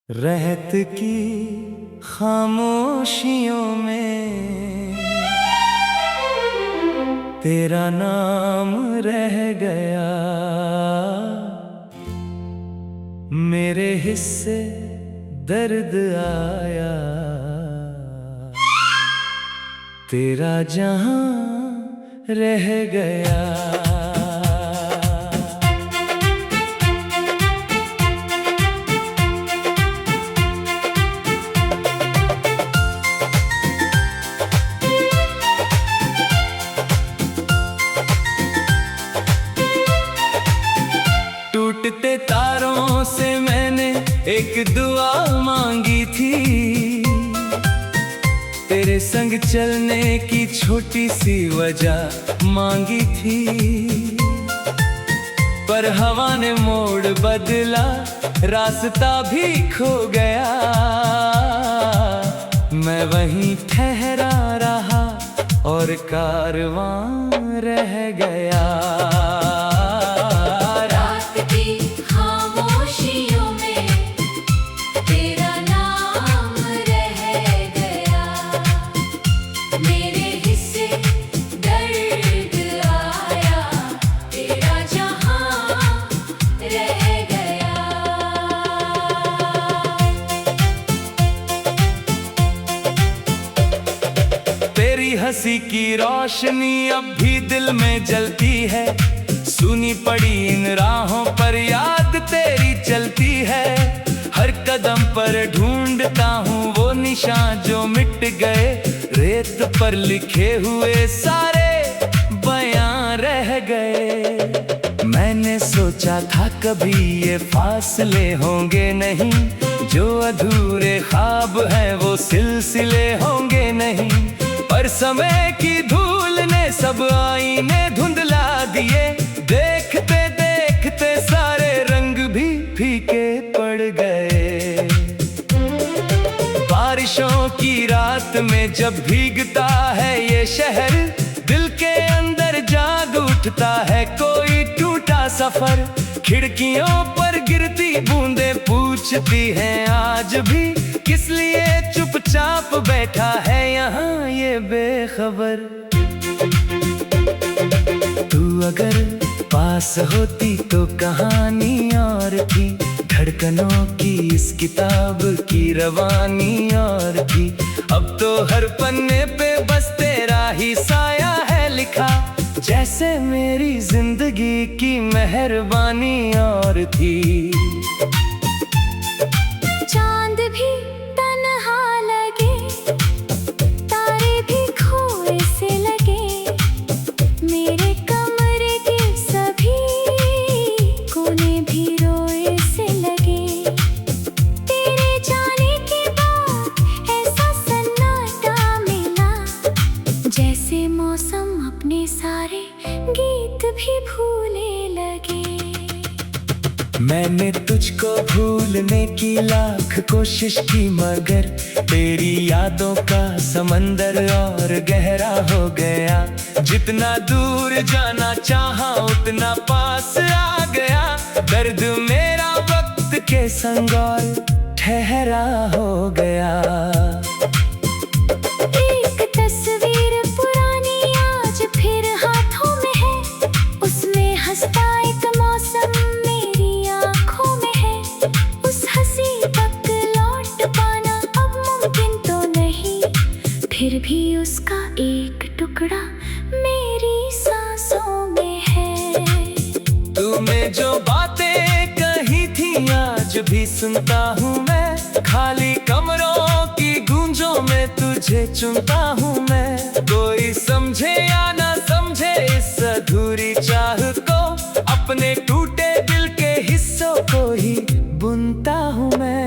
रहत की खामोशियों में तेरा नाम रह गया। मेरे हिस्से दर्द आया, तेरा जहां रह गया। टूटते तारों से मैंने एक दुआ मांगी थी, तेरे संग चलने की छोटी सी वजह मांगी थी। पर हवा ने मोड़ बदला, रास्ता भी खो गया। मैं वहीं ठहरा रहा और कारवां रह गया। हंसी की रोशनी अब भी दिल में जलती है, सुनी पड़ी इन राहों पर याद तेरी चलती है। हर कदम पर ढूंढता हूँ वो निशान जो मिट गए, रेत पर लिखे हुए सारे बयां रह गए। मैंने सोचा था कभी ये फासले होंगे नहीं, जो अधूरे ख्वाब हैं वो सिलसिले होंगे नहीं। पर समय की धूल ने सब आईने धुंधला दिए, देखते देखते सारे रंग भी फीके पड़ गए। बारिशों की रात में जब भीगता है ये शहर, दिल के अंदर जाग उठता है कोई टूटा सफर। खिड़कियों पर गिरती बूंदें पूछती हैं आज भी, किस लिए चुपचाप बैठा है यहाँ ये बेखबर। तू अगर पास होती तो कहानी और थी, धड़कनों की इस किताब की रवानी और थी। अब तो हर पन्ने पे बस तेरा ही साया है लिखा, जैसे मेरी जिंदगी की मेहरबानी और थी। चांद भी तन्हा लगे, तारे भी खोए से लगे, मेरे कमरे के सभी कोने भी रोए से लगे। तेरे जाने के बाद ऐसा सन्नाटा मिला, जैसे मौसम अपने सारे गीत भी भूलने लगे। मैंने तुझको भूलने की लाख कोशिश की, मगर तेरी यादों का समंदर और गहरा हो गया। जितना दूर जाना चाहा उतना पास आ गया, दर्द मेरा वक्त के संग और ठहरा हो गया। एक तस्वीर पुरानी आज फिर हाथों में है, उसमें हंसता एक मौसम मेरी आँखों में है। उस हंसी तक लौट पाना अब मुमकिन तो नहीं, फिर भी उसका एक टुकड़ा मेरी सांसों में है। तूने जो बातें कही थी आज भी सुनता हूँ मैं, खाली कमरों की गूंजों में तुझे चुनता हूँ मैं। कोई समझे या ना समझे इस अधूरी चाह को, अपने टूटे दिल के हिस्सों को ही बुनता हूँ मैं।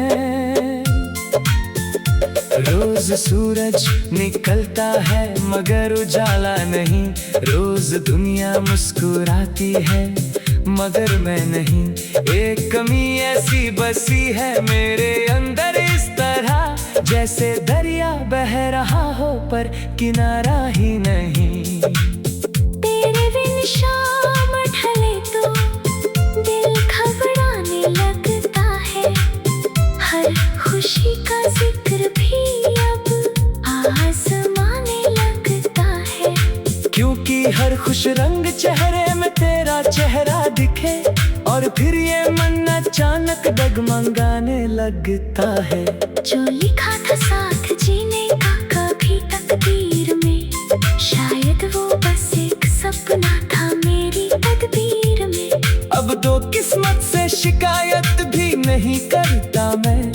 रोज सूरज निकलता है मगर उजाला नहीं, रोज दुनिया मुस्कुराती है मगर मैं नहीं। एक कमी ऐसी बसी है मेरे अंदर इस तरह, जैसे दरिया बह रहा हो पर किनारा ही नहीं। तेरे बिन शाम ढले तो दिल घबराने लगता है, हर खुशी का जिक्र भी अब आसमाने लगता है, क्योंकि हर खुश रंग चेहरे में तेरा चेहरा दिखे, और फिर ये मन अचानक डगमगाने लगता है। जो लिखा था साथ जीने का कभी तकदीर में, शायद वो बस एक सपना था मेरी तकदीर में। अब दो किस्मत से शिकायत भी नहीं करता मैं,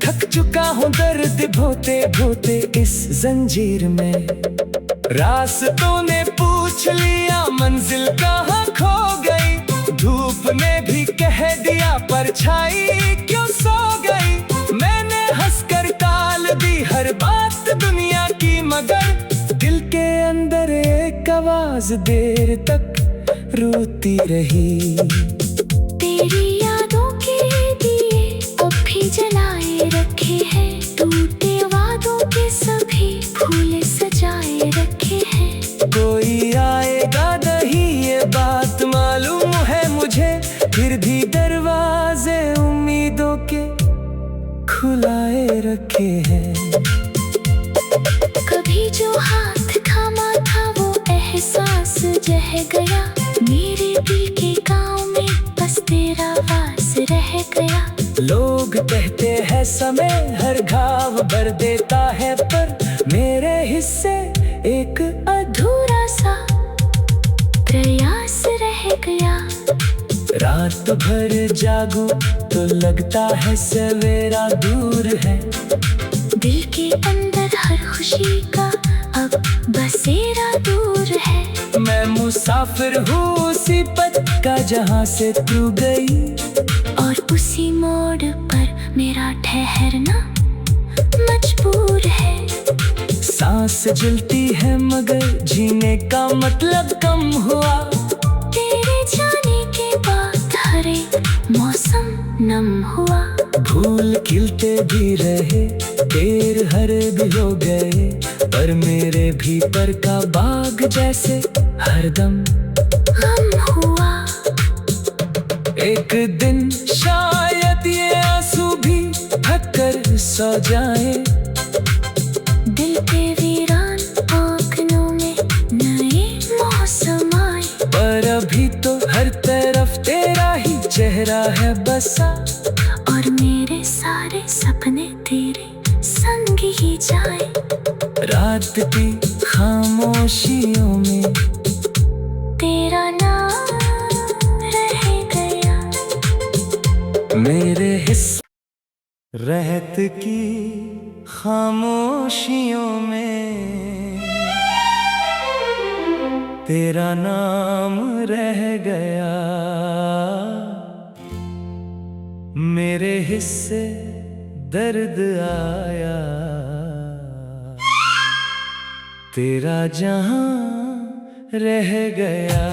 थक चुका हूँ दर्द ढोते ढोते इस जंजीर में। रास्तों ने पूछ लिया मंजिल कहाँ खो गई, धूप ने भी कह दिया परछाई क्यों सो गई। मैंने हंसकर टाल दी हर बात दुनिया की, मगर दिल के अंदर एक आवाज देर तक रोती रही। तेरी यादों के दिए अब भी जलाए रखे हैं, टूटे वादों के सभी फूल सजाए रखे हैं। कोई आएगा नहीं ये बात मालूम है मुझे, फिर भी दरवाजे उम्मीदों के खुलाए रखे हैं। कभी जो हाथ थामा था वो एहसास जह गया, मेरे दिल के गांव में बस तेरा वास रह गया। लोग कहते हैं समय हर घाव भर देता है, पर मेरे हिस्से एक अधूरा सा प्रयास रह गया। रात भर जागूं तो लगता है सवेरा दूर है, दिल के अंदर हर खुशी का अब बसेरा दूर है। मैं मुसाफिर हूँ उसी पथ का जहाँ से तू गई, और उसी मोड़ पर मेरा ठहरना मजबूर है। सांस जलती है मगर जीने का मतलब कम हुआ, तेरे जाने के बाद हर एक मौसम नम हुआ। फूल खिलते भी रहे पेड़ हरे भी हो गए, पर मेरे भीतर का बाग जैसे हरदम गम हुआ। एक दिन शायद ये आंसू भी ढक कर सो जाए, दिल के वीरान आंखों में नए मौसम आए, पर अभी तो हर तरफ तेरा ही चेहरा है बसा, और मेरे सारे सपने तेरे संग ही जाए। रात की खामोशियों में तेरा नाम रह गया, मेरे हिस्से रहत की खामोशियों में तेरा नाम रह गया। मेरे हिस्से दर्द आया, तेरा जहां रह गया।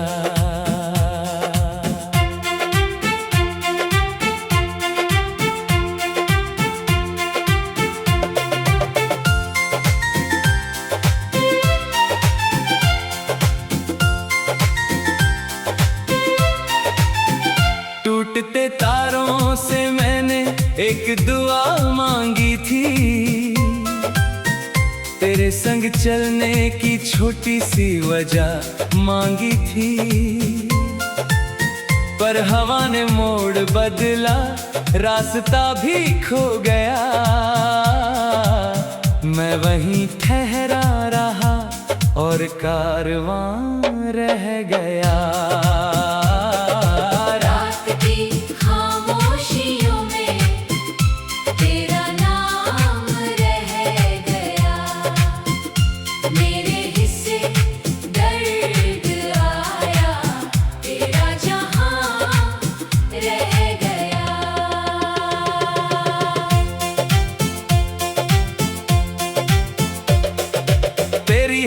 टूटते तारों से मैंने एक दुआ मांगी थी, तेरे संग चलने की छोटी सी वजह मांगी थी, पर हवा ने मोड़ बदला, रास्ता भी खो गया। मैं वहीं ठहरा रहा और कारवां रह गया।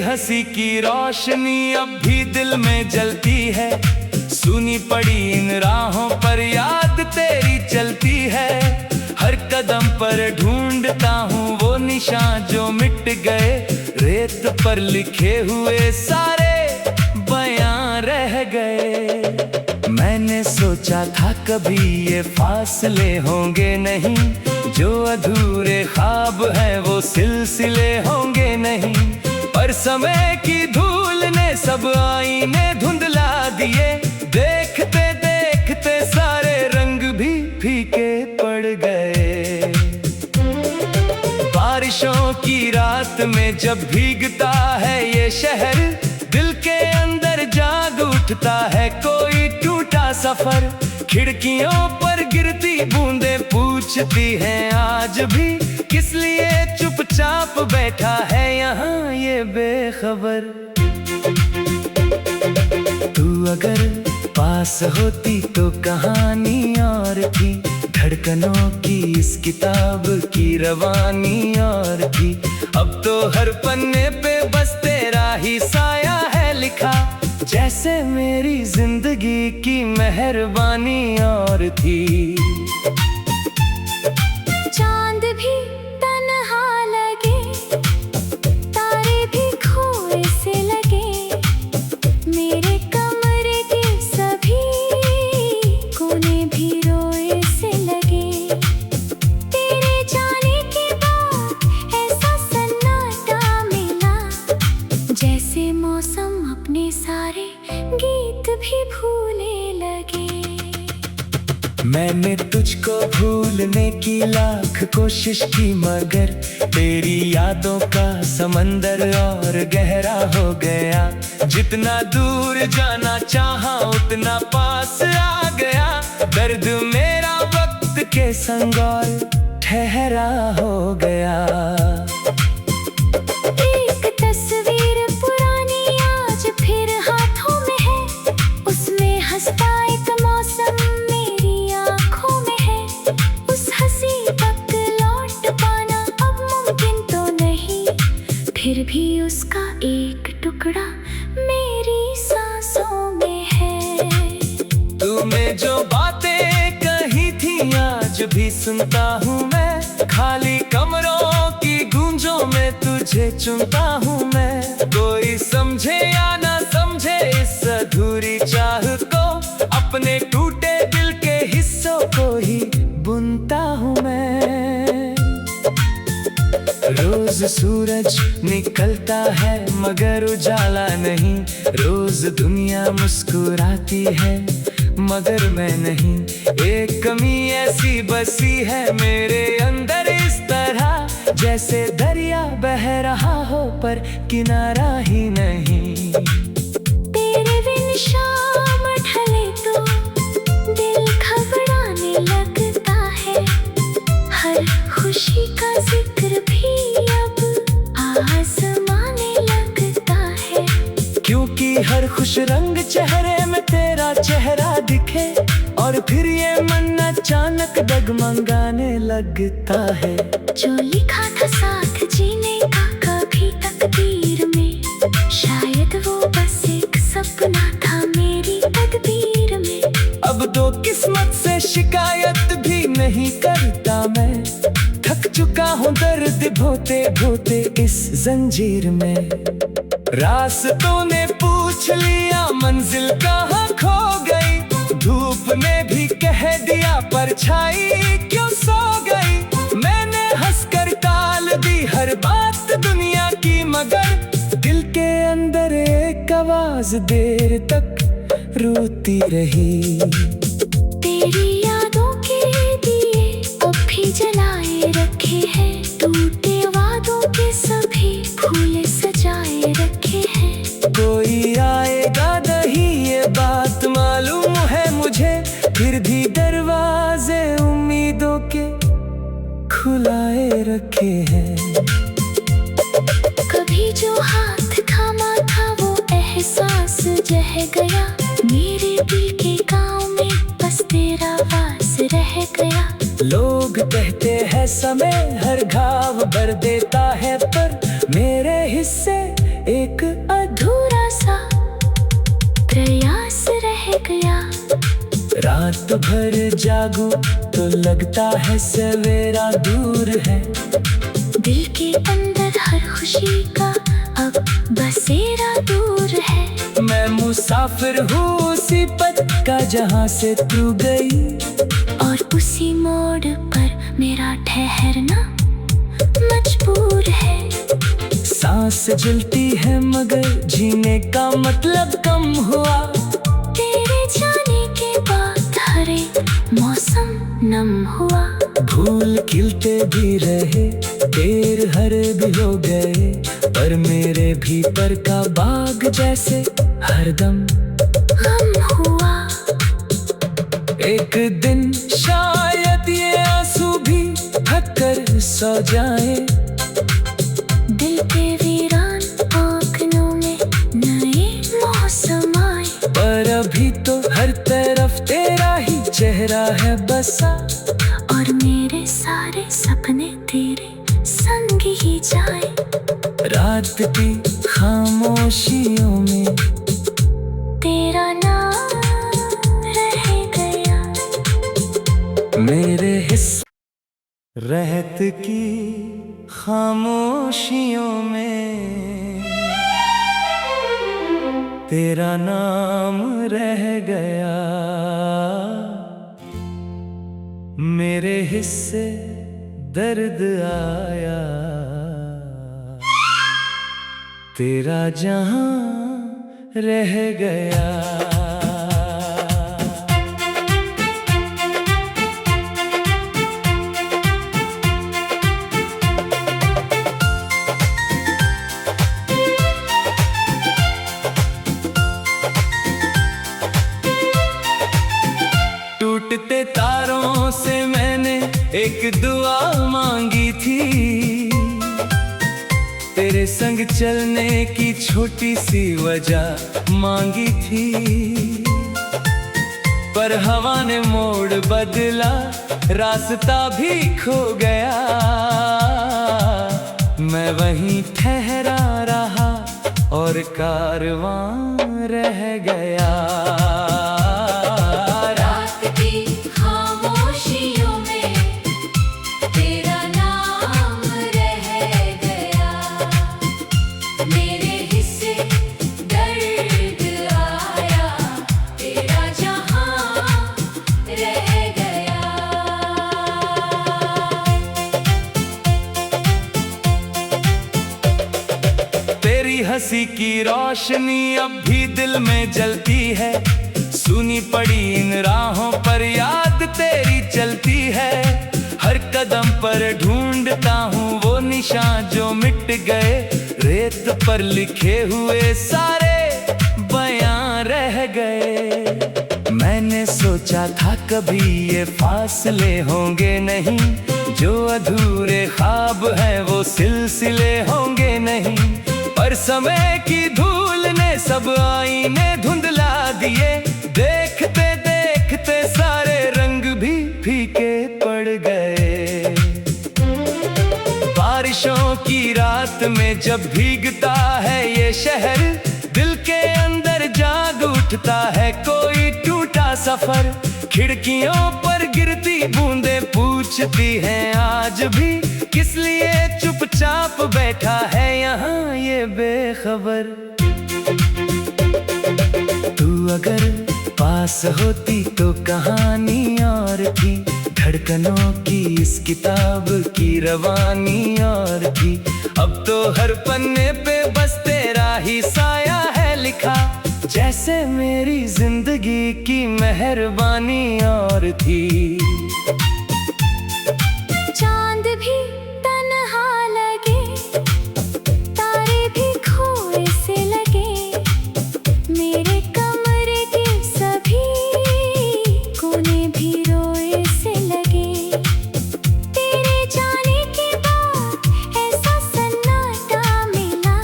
हंसी की रोशनी अब भी दिल में जलती है, सुनी पड़ी इन राहों पर याद तेरी चलती है। हर कदम पर ढूंढता हूँ वो निशान जो मिट गए, रेत पर लिखे हुए सारे बयां रह गए। मैंने सोचा था कभी ये फासले होंगे नहीं, जो अधूरे ख्वाब हैं वो सिलसिले होंगे नहीं। पर समय की धूल ने सब आईने धुंधला दिए, देखते देखते सारे रंग भी फीके पड़ गए। बारिशों की रात में जब भीगता है ये शहर, दिल के अंदर जाग उठता है कोई टूटा सफर। खिड़कियों पर गिरती बूंदें पूछती हैं आज भी, किस लिए चुपचाप बैठा है यहाँ ये बेखबर। तू अगर पास होती तो कहानी और थी, धड़कनों की इस किताब की रवानी और थी। अब तो हर पन्ने पे बस तेरा ही साया है लिखा, जैसे मेरी जिंदगी की मेहरबानी और थी। चांद भी तन्हा लगे, तारे भी खोए से लगे, मेरे कमरे के सभी कोने भी रोए से लगे। तेरे जाने के बाद ऐसा सन्नाटा मिला, जैसे मौसम अपने सारे गीत भी भूलने लगे। मैंने तुझको भूलने की लाख कोशिश की, मगर तेरी यादों का समंदर और गहरा हो गया। जितना दूर जाना चाहा उतना पास आ गया, दर्द मेरा वक्त के संग और ठहरा हो गया। एक तस्वीर पुरानी आज फिर हाथों में है, उसमें हंसता एक मौसम मेरी आंखों में है। उस हंसी तक लौट पाना अब मुमकिन तो नहीं, फिर भी उसका एक टुकड़ा मेरी सांसों में है। तूने जो बातें कही थी आज भी सुनता हूँ मैं, खाली कमरों की गूंजों में तुझे चुनता हूँ मैं। कोई समझे या ना समझे इस अधूरी चाह को, अपने टूटे दिल के हिस्सों को ही बुनता हूँ मैं। रोज सूरज निकलता है मगर उजाला नहीं, रोज दुनिया मुस्कुराती है मगर मैं नहीं। एक कमी ऐसी बसी है मेरे अंदर इस तरह, जैसे दरिया बह रहा हो पर किनारा ही नहीं। तेरे बिन शाम ढले तो दिल घबराने लगता है, हर खुशी का जिक्र भी अब आजमाने लगता है। क्योंकि हर खुश रंग चेहरे में तेरा चेहरा दिखे, और फिर ये मन अचानक डगमगाने लगता है। जो लिखा था साथ जीने का कभी तकदीर में, शायद वो बस एक सपना था मेरी तकदीर में। अब तो किस्मत से शिकायत भी नहीं करता मैं, थक चुका हूँ दर्द ढोते ढोते इस जंजीर में। रास्तों ने पूछ लिया मंजिल कहाँ खो गई, धूप ने भी कह दिया परछाई क्यों सो गई। मैंने हंसकर टाल दी हर बात दुनिया की, मगर दिल के अंदर एक आवाज देर तक रोती रही। तेरी यादों के दिए अब भी जलाए रखे हैं, टूटे वादों के सभी फूल सजाए रखे हैं। कोई आएगा नहीं ये बात मालूम है मुझे, फिर भी दरवाजे उम्मीदों के खुलाए रखे हैं। कभी जो हाथ थामा था वो एहसास जह गया, मेरे दिल के गांव में बस तेरा वास रह गया। लोग कहते हैं समय हर घाव भर देता है, पर मेरे हिस्से एक अधूरा सा प्रयास रह गया। रात भर जागूं तो लगता है सवेरा दूर है, दिल के अंदर हर खुशी का अब बसेरा दूर है। मैं मुसाफिर हूँ उसी पथ का जहाँ से तू गई, और उसी मोड़ पर मेरा ठहरना मजबूर है। सांस जलती है मगर जीने का मतलब कम हुआ, तेरे जाने के बाद हर एक मौसम नम हुआ। फूल खिलते भी रहे, पेड़ हरे भी हो गए, पर मेरे भीतर का बाग जैसे हरदम गम हुआ। एक दिन शायद ये आंसू भी थक कर सो जाए, दिल के वीरान आंखों में नए मौसम आए, पर अभी तो हर तरफ तेरा ही चेहरा है बसा, और मेरे सारे सपने तेरे संग ही जाए। रात की खामोशियों में तेरा नाम रह गया, मेरे हिस्से रहत की खामोशियों में तेरा नाम रह गया, मेरे हिस्से दर्द आया, तेरा जहां रह गया। टूटते तारों से मैंने एक दुआ मांगी थी, तेरे संग चलने की छोटी सी वजह मांगी थी, पर हवा ने मोड़ बदला, रास्ता भी खो गया, मैं वहीं ठहरा रहा और कारवां रह गया। हंसी की रोशनी अब भी दिल में जलती है, सुनी पड़ी इन राहों पर याद तेरी चलती है, हर कदम पर ढूंढता हूँ वो निशान जो मिट गए, रेत पर लिखे हुए सारे बयां रह गए। मैंने सोचा था कभी ये फासले होंगे नहीं, जो अधूरे ख्वाब हैं वो सिलसिले होंगे नहीं, पर समय की धूल ने सब आईने धुंधला दिए, देखते देखते सारे रंग भी फीके पड़ गए। बारिशों की रात में जब भीगता है ये शहर, दिल के अंदर जाग उठता है कोई टूटा सफर, खिड़कियों पर गिरती बूंदें पूछती हैं आज भी, किस लिए चुपचाप बैठा है यहाँ ये बेखबर। तू अगर पास होती तो कहानी और थी, धड़कनों की इस किताब की रवानी और थी, अब तो हर पन्ने पे बस तेरा ही साया है लिखा, जैसे मेरी जिंदगी की मेहरबानी और थी। चांद भी तन्हा लगे, तारे भी खोए से लगे, मेरे कमरे के सभी कोने भी रोए से लगे, तेरे जाने के बाद ऐसा सन्नाटा मिला,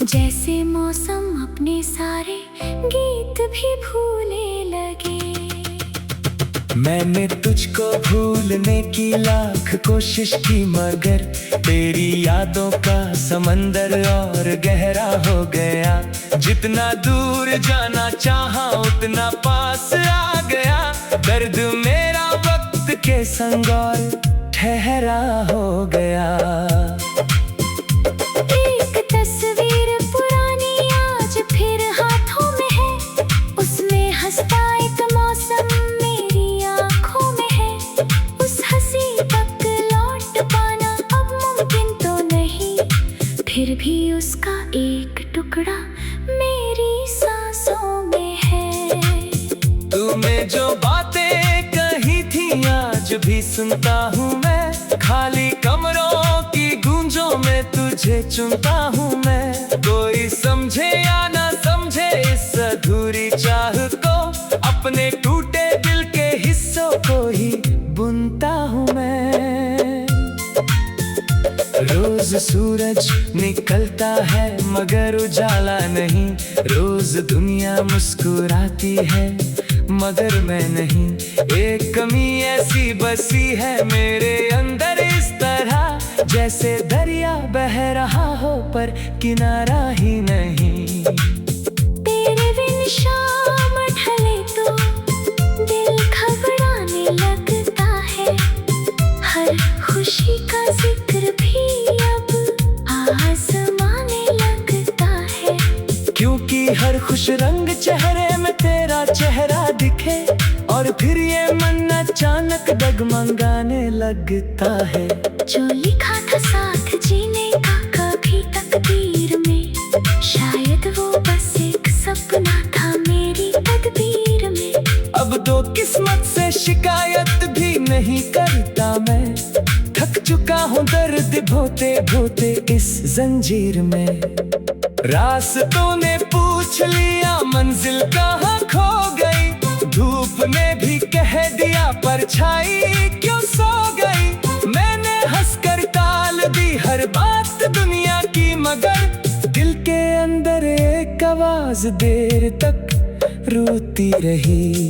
जैसे मौसम अपने सारे गीत भी भूलने लगे। मैंने तुझको भूलने की लाख कोशिश की, मगर तेरी यादों का समंदर और गहरा हो गया, जितना दूर जाना चाहा उतना पास आ गया, दर्द मेरा वक्त के संग और ठहरा हो गया। एक तस्वीर पुरानी आज फिर हाथों में है, फिर भी उसका एक टुकड़ा मेरी सांसों में है। तूने जो बातें कही थी आज भी सुनता हूँ मैं, खाली कमरों की गूंजों में तुझे चुनता हूँ मैं। कोई समझे या ना समझे इस अधूरी चाह को, अपने टूटे दिल के हिस्सों को ही बुनता हूँ मैं। रोज सूरज निकलता है मगर उजाला नहीं, रोज दुनिया मुस्कुराती है मगर मैं नहीं। एक कमी ऐसी बसी है मेरे अंदर इस तरह, जैसे दरिया बह रहा हो पर किनारा ही नहीं। तेरे बिन शाम ढले तो दिल घबराने लगता है, हर खुशी का जिक्र भी अब आजमाने लगता है। क्योंकि हर खुश रंग चेहरे में तेरा चेहरा दिखे, और फिर ये मन अचानक डगमगाने लगता है। जो लिखा था साथ जीने का कभी तकदीर में, शायद वो बस एक सपना था मेरी तकदीर में। अब तो किस्मत से शिकायत भी नहीं करता मैं, थक चुका हूँ दर्द ढोते ढोते इस जंजीर में। रास्तों ने पूछ लिया मंजिल कहाँ खो गई, धूप ने भी कह दिया परछाई क्यों सो गई। मैंने हंसकर टाल दी हर बात दुनिया की, मगर दिल के अंदर एक आवाज देर तक रोती रही।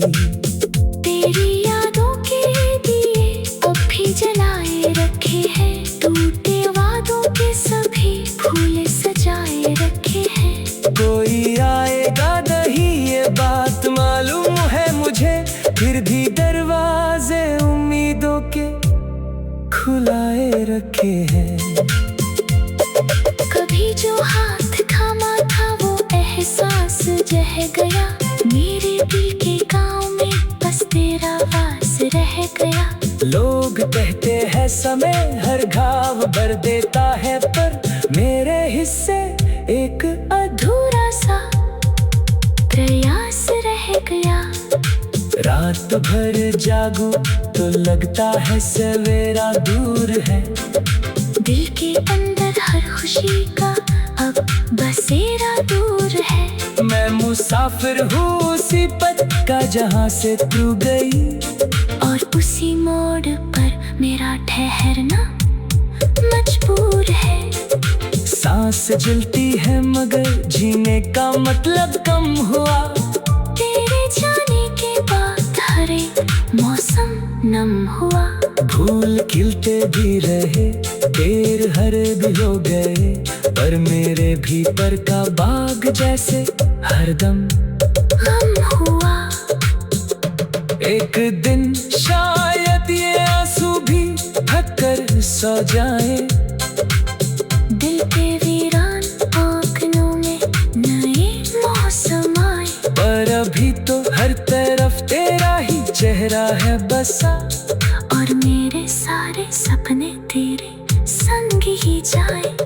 तेरी यादों के दिए अब भी जलाए रखे हैं, टूटे वादों के सभी फूल सजाए रखे हैं। कोई आएगा नहीं ये बात मालूम है मुझे, फिर भी दरवाजे उम्मीदों के खुलाए रखे हैं। कभी जो हाथ थामा था वो एहसास जह गया, मेरे दिल के गांव में बस तेरा वास रह गया। लोग कहते हैं समय हर घाव भर देता है, पर मेरे हिस्से एक अधूरा सा प्रयास रह गया। रात भर जागूं तो लगता है सवेरा दूर है, दिल के अंदर हर खुशी का अब बसेरा दूर है। मैं मुसाफिर हूँ उसी पथ का जहाँ से तू गई, और उसी मोड़ पर मेरा ठहरना मजबूर है। सांस जलती है मगर जीने का मतलब कम हुआ, तेरे जाने के बाद हर एक मौसम नम हुआ। फूल खिलते भी रहे पेड़ हरे भी हो गए, पर मेरे भीतर का बाग जैसे हरदम गम हुआ। एक दिन शायद ये आंसू भी ढक कर सो जाए, दिल के वीरान आंखों में नए मौसम आए। पर अभी तो हर तरफ तेरा ही चेहरा है बसा, और मेरे सारे सपने तेरे संग ही जाए।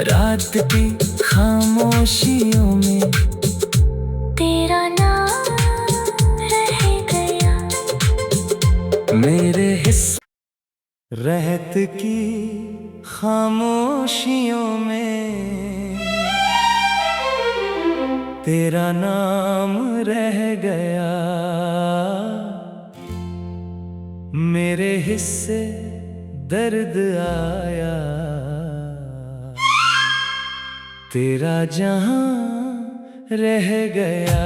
रात की खामोशियों में तेरा नाम रह गया। मेरे हिस्से रहत की खामोशियों में तेरा नाम रह गया। मेरे हिस्से दर्द आया, तेरा जहां रह गया।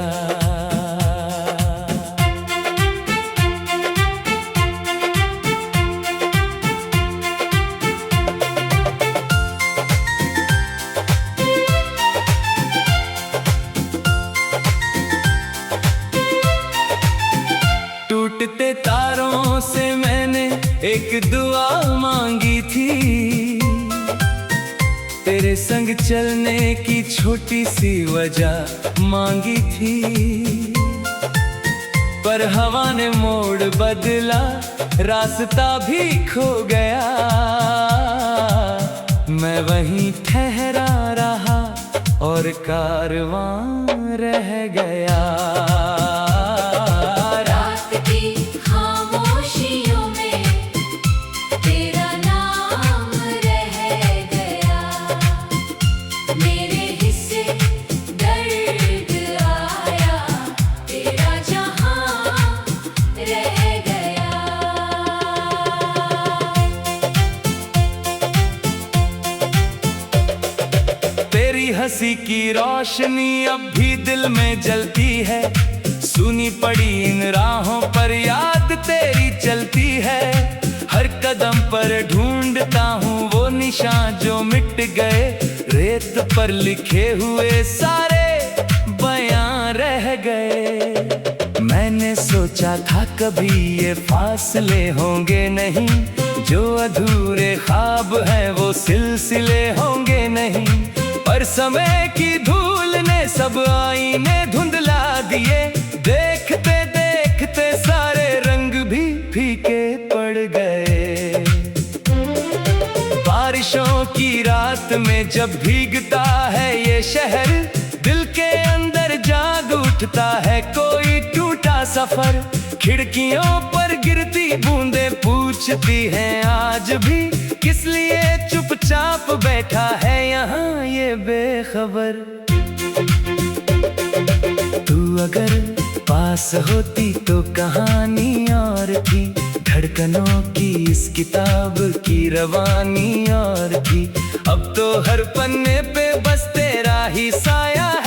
टूटते तारों से मैंने एक दुआ मांगी थी, तेरे संग चलने की छोटी सी वजह मांगी थी। पर हवा ने मोड़ बदला, रास्ता भी खो गया, मैं वहीं ठहरा कारवां रह गया। रात की खामोशियों में तेरा नाम रह गया। मेरे हिस्से दर्द आया, तेरा जहां रह गया। तेरी हंसी की रोशनी अब भी दिल में जलती है। सुनी पड़ी इन राहों पर याद तेरी चलती है। हर कदम पर ढूंढता हूँ वो निशान जो मिट गए। रेत पर लिखे हुए सारे बयां रह गए। मैंने सोचा था कभी ये फासले होंगे नहीं, जो अधूरे ख्वाब हैं वो सिलसिले होंगे नहीं। पर समय की धूल ने सब आईने धुंधला दिए। देखते देखते सारे रंग भी फीके पड़ गए। बारिशों की रात में जब भीगता है ये शहर, दिल के अंदर जाग उठता है कोई टूटा सफर। खिड़कियों पर गिरती बूंदें पूछती हैं आज भी, किस लिए चुपचाप बैठा है यहाँ ये बेखबर। तू अगर पास होती तो कहानी और थी, धड़कनों की इस किताब की रवानी और थी। अब तो हर पन्ने पे बस तेरा ही साया है।